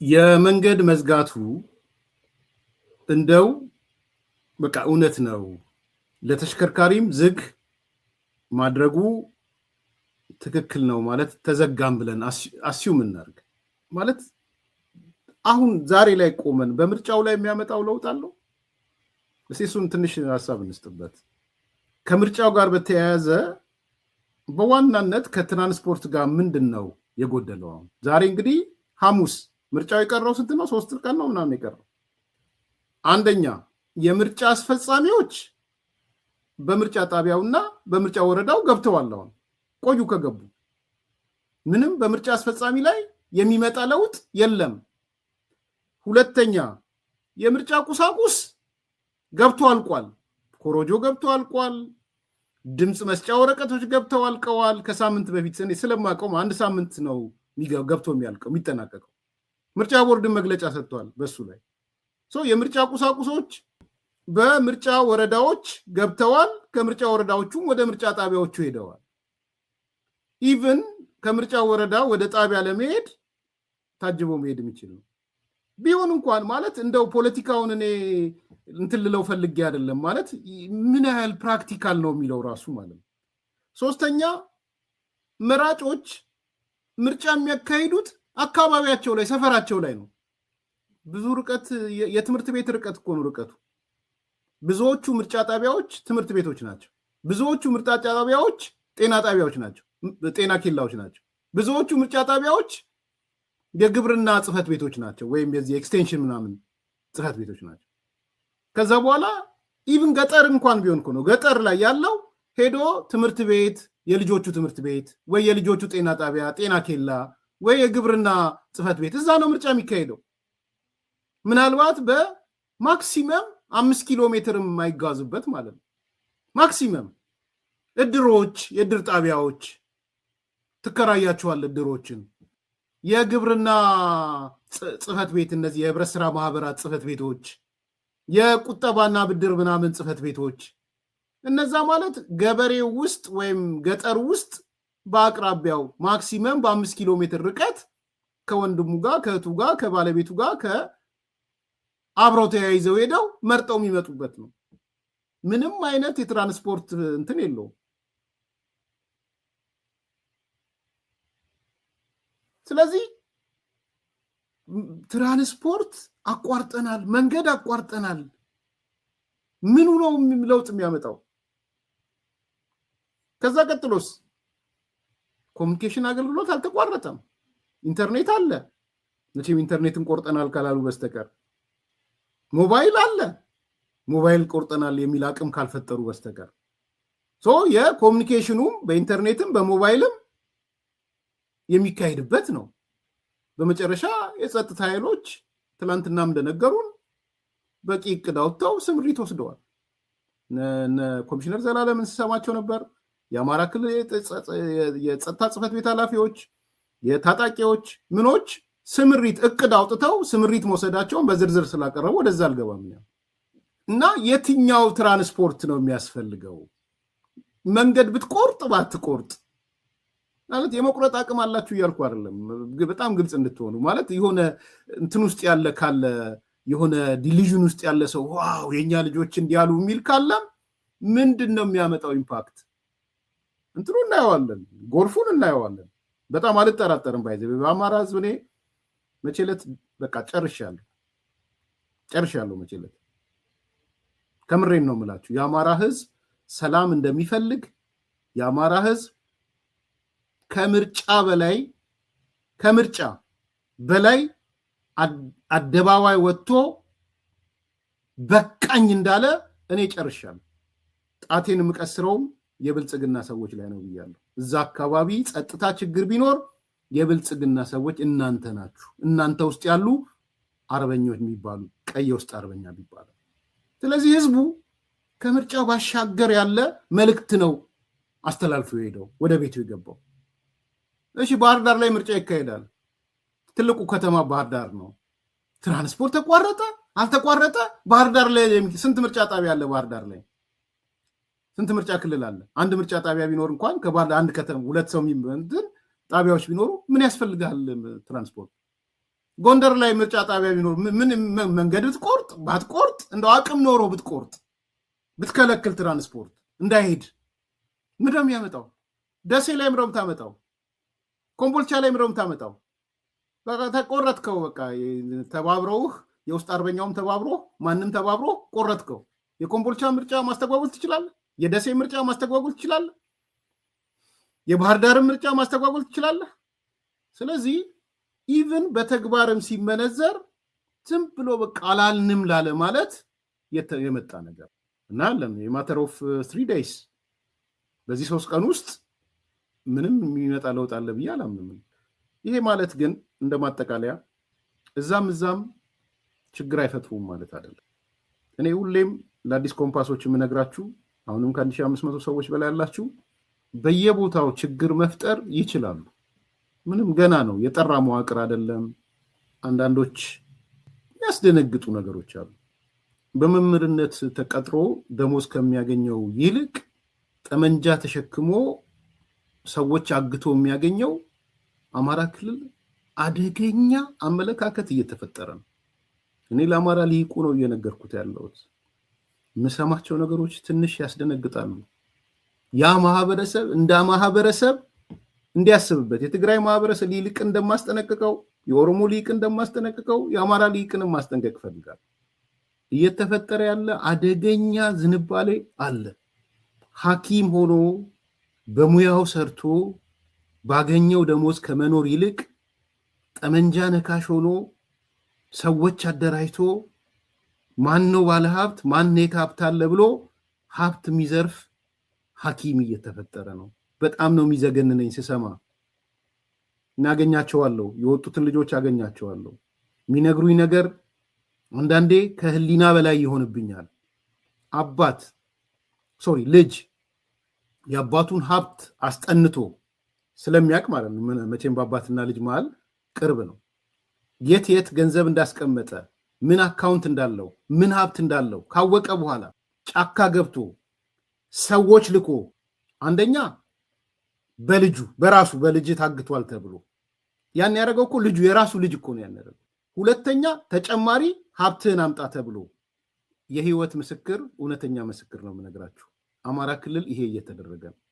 የመንገድ መዝጋቱ እንደው በቃ እውነት ነው ለተሽከርካሪም ዝግ ማድረጉ ትክክል ነው ማለት ተዘጋም ብለን አስዩም እናርግ ማለት አሁን ዛሬ ላይ ቆመን በምርጫው ላይ የሚያመጣው ለውጥ አለው እሱን ትንሽ ሐሳብ እንስጥበት ከምርጫው ጋር በተያያዘ በዋናነት ከትራንስፖርት ጋር ምንድነው የጎደለው ዛሬ እንግዲህ ሐሙስ ምርጫው የቀረው ስንት ነው 3 ቀን ነው ምናምን የቀረው አንደኛ የምርጫ አስፈጻሚዎች በምርጫ ጣቢያውና በምርጫ ወረዳው ገብተዋል አሁን ቆዩ ከገቡ ምንም በምርጫ አስፈጻሚ ላይ የሚመጣ ለውጥ የለም ሁለተኛ የምርጫ ቁሳቁስ ገብቶ አልቋል ኮሮጆ ገብቶ አልቋል ድምጽ መስጫ ወረቀቶች ገብተው አልቀዋል ከሳምንት በፊት ስለማቀም አንድ ሳምንት ነው ገብቶ የሚያልቀው የሚጠናቀቀው ምርጫ ቦርድ መግለጫ ሰጥቷል በሱ ላይ የምርጫ ቁሳቁሶች በምርጫ ወረዳዎች ገብተዋል ከምርጫ ወረዳዎቹም ወደ ምርጫ ጣቢያዎቹ ሄደዋል ኢቭን ከምርጫ ወረዳ ወደ ጣቢያ ለመሄድ ታጅቦ መሄድ የሚችል ነው ቢሆን እንኳን ማለት እንደው ፖለቲካውን እኔ እንትልለው ፈልጌ አይደለም ማለት ምን ያህል ፕራክቲካል ነው የሚለው ራሱ ማለት ሶስተኛ መራጮች ምርጫ የሚያካሂዱት አካባቢያቸው ላይ ሰፈራቸው ላይ ነው ብዙ ርቀት የትምህርት ቤት ርቀት እኮ ነው ርቀቱ ብዙዎቹ ምርጫ ጣቢያዎች ትምህርት ቤቶች ናቸው ብዙዎቹ ምርጫ ጣቢያዎች ጤና ጣቢያዎች ናቸው ጤና ኬላዎች ናቸው ብዙዎቹ ምርጫ ጣቢያዎች የግብርና ጽፈት ቤቶች ናቸው ወይም የዚህ ኤክስቴንሽን ምናምን ጽፈት ቤቶች ናቸው ከዛ በኋላ ኢቭን ገጠር እንኳን ቢሆን ነው ገጠር ላይ ያለው ሄዶ ትምህርት ቤት የልጆቹ ትምህርት ቤት ወይ የልጆቹ ጤና ጣቢያ ጤና ኬላ ወይ የግብርና ጽፈት ቤት እዛ ነው ምርጫ የሚካሄደው ምናልባት በማክሲመም 5 ኪሎ ሜትር የማይጋዙበት ማለት ነው ማክሲመም እድሮች የእድር ጣቢያዎች ትከራያቸዋል እድሮችን የግብርና ጽፈት ቤት እነዚህ የህብረት ስራ ማህበራት ጽፈት ቤቶች የቁጠባና ብድር ምናምን ጽፈት ቤቶች እነዛ ማለት ገበሬው ውስጥ ወይም ገጠር ውስጥ በአቅራቢያው ማክሲመም በ5 ኪሎ ሜትር ርቀት ከወንድሙ ጋር ከእህቱ ጋር ከባለቤቱ ጋር ከአብረው ተያይዘው ሄደው መርጠው የሚመጡበት ነው ምንም አይነት የትራንስፖርት እንትን የለው ስለዚህ ትራንስፖርት አቋርጠናል መንገድ አቋርጠናል ምኑ ነው ለውጥ የሚያመጣው ከዛ ቀጥሎስ ኮሙኒኬሽን አገልግሎት አልተቋረጠም ኢንተርኔት አለ መቼም ኢንተርኔትን ቆርጠናል ካላሉ በስተቀር ሞባይል አለ ሞባይል ቆርጠናል የሚል አቅም ካልፈጠሩ በስተቀር የኮሙኒኬሽኑም በኢንተርኔትም በሞባይልም የሚካሄድበት ነው በመጨረሻ የጸጥታ ኃይሎች ትላንትናም እንደነገሩን በቂ እቅድ አውጥተው ስምሪት ወስደዋል ኮሚሽነር ዘላለም እንሰማቸው ነበር የአማራ ክልል የጸጥታ ጽፈት ቤት ኃላፊዎች የታጣቂዎች ምኖች ስምሪት እቅድ አውጥተው ስምሪት መውሰዳቸውን በዝርዝር ስላቀረቡ ወደዛ አልገባም እና የትኛው ትራንስፖርት ነው የሚያስፈልገው መንገድ ብትቆርጥ ባትቆርጥ ማለት የመቁረጥ አቅም አላችሁ እያልኩ አይደለም በጣም ግልጽ እንድትሆኑ ማለት የሆነ እንትን ውስጥ ያለ ካለ የሆነ ዲሊዥን ውስጥ ያለ ሰው ዋው የኛ ልጆች እንዲያሉ የሚል ካለ ምንድነው የሚያመጣው ኢምፓክት እንትኑ እናየዋለን ጎርፉን እናየዋለን በጣም አልጠራጠርም ባይዘ በአማራ ህዝብ እኔ መቼለት በቃ ጨርሻለሁ መቼለት ከምሬን ነው የምላችሁ የአማራ ህዝብ ሰላም እንደሚፈልግ የአማራ ህዝብ ከምርጫ በላይ አደባባይ ወጥቶ በቃኝ እንዳለ እኔ ጨርሻለሁ ጣቴን የምቀስረውም የብልጽግና ሰዎች ላይ ነው ብያለሁ እዛ አካባቢ ጸጥታ ችግር ቢኖር የብልጽግና ሰዎች እናንተ ናችሁ እናንተ ውስጥ ያሉ አርበኞች የሚባሉ ቀይ ውስጥ አርበኛ ቢባሉ ስለዚህ ህዝቡ ከምርጫው ባሻገር ያለ መልእክት ነው አስተላልፎ ሄደው ወደ ቤቱ የገባው እሺ ባህር ዳር ላይ ምርጫ ይካሄዳል ትልቁ ከተማ ባህር ዳር ነው ትራንስፖርት ተቋረጠ አልተቋረጠ ባህር ዳር ላይ ስንት ምርጫ ጣቢያ አለ ባህር ዳር ላይ ስንት ምርጫ ክልል አለ አንድ ምርጫ ጣቢያ ቢኖር እንኳን ከባህር አንድ ከተማ ሁለት ሰው የሚመንትን ጣቢያዎች ቢኖሩ ምን ያስፈልጋል ትራንስፖርት ጎንደር ላይ ምርጫ ጣቢያ ቢኖር ምን መንገድ ብትቆርጥ ባትቆርጥ እንደው አቅም ኖሮ ብትቆርጥ ብትከለክል ትራንስፖርት እንዳይሄድ ምንድነው የሚያመጣው? ደሴ ላይ ምንድነው የምታመጣው? ኮምቦልቻ ላይ ምንድነው የምታመጣው? በቃ ተቆረጥከው። በቃ ተባብረውህ የውስጥ አርበኛውም ተባብሮ ማንም ተባብሮ ቆረጥከው። የኮምቦልቻ ምርጫ ማስተጓጎል ትችላለህ። የደሴ ምርጫ ማስተጓጎል ትችላለህ። የባህር ዳርም ምርጫ ማስተጓጎል ትችላለህ። ስለዚህ ኢቭን በተግባርም ሲመነዘር ዝም ብሎ በቃ አላልንም ላለ ማለት የመጣ ነገር እና አለም የማተር ኦፍ 3 days በዚህ 3 ቀን ውስጥ ምንም የሚመጣ ለውጥ አለ ብዬ አላምንም። ይሄ ማለት ግን እንደማጠቃለያ እዛም ችግር አይፈጥሩም ማለት አይደለም። እኔ ሁሌም ለአዲስ ኮምፓሶች የምነግራችሁ አሁንም ከ1500 ሰዎች በላይ ያላችሁ በየቦታው ችግር መፍጠር ይችላሉ። ምንም ገና ነው፣ የጠራ መዋቅር አይደለም። አንዳንዶች ያስደነግጡ ነገሮች አሉ። በመምህርነት ተቀጥሮ ደሞዝ ከሚያገኘው ይልቅ ጠመንጃ ተሸክሞ ሰዎች አግቶ የሚያገኘው አማራ ክልል አደገኛ አመለካከት እየተፈጠረ ነው። እኔ ለአማራ ሊቁ ነው እየነገርኩት ያለሁት። የምሰማቸው ነገሮች ትንሽ ያስደነግጣሉ። ያ ማህበረሰብ እንደ ማህበረሰብ እንዲያስብበት የትግራይ ማህበረሰብ ሊቅ እንደማስጠነቅቀው፣ የኦሮሞ ሊቅ እንደማስጠነቅቀው የአማራ ሊቅንም ማስጠንቀቅ ፈልጋል። እየተፈጠረ ያለ አደገኛ ዝንባሌ አለ። ሐኪም ሆኖ በሙያው ሰርቶ ባገኘው ደሞዝ ከመኖር ይልቅ ጠመንጃ ነካሽ ሆኖ ሰዎች አደራጅቶ ማን ነው ባለ ሀብት ማን የት ሀብት አለ ብሎ ሀብት የሚዘርፍ ሐኪም እየተፈጠረ ነው። በጣም ነው የሚዘገንነኝ ስሰማ። እናገኛቸዋለሁ፣ የወጡትን ልጆች አገኛቸዋለሁ። የሚነግሩኝ ነገር አንዳንዴ ከህሊና በላይ ይሆንብኛል። ልጅ የአባቱን ሀብት አስጠንቶ ስለሚያውቅ ማለት ነው። መቼም በአባትና ልጅ መሃል ቅርብ ነው። የት ገንዘብ እንዳስቀመጠ፣ ምን አካውንት እንዳለው፣ ምን ሀብት እንዳለው ካወቀ በኋላ ጫካ ገብቶ ሰዎች ልኮ አንደኛ በራሱ በልጅ ታግቷል ተብሎ ያን ያደረገው እኮ ልጁ የራሱ ልጅ እኮ ነው ያን ያደረገው። ሁለተኛ ተጨማሪ ሀብትህን አምጣ ተብሎ የህይወት ምስክር፣ እውነተኛ ምስክር ነው የምነግራችሁ። አማራ ክልል ይሄ እየተደረገ ነው።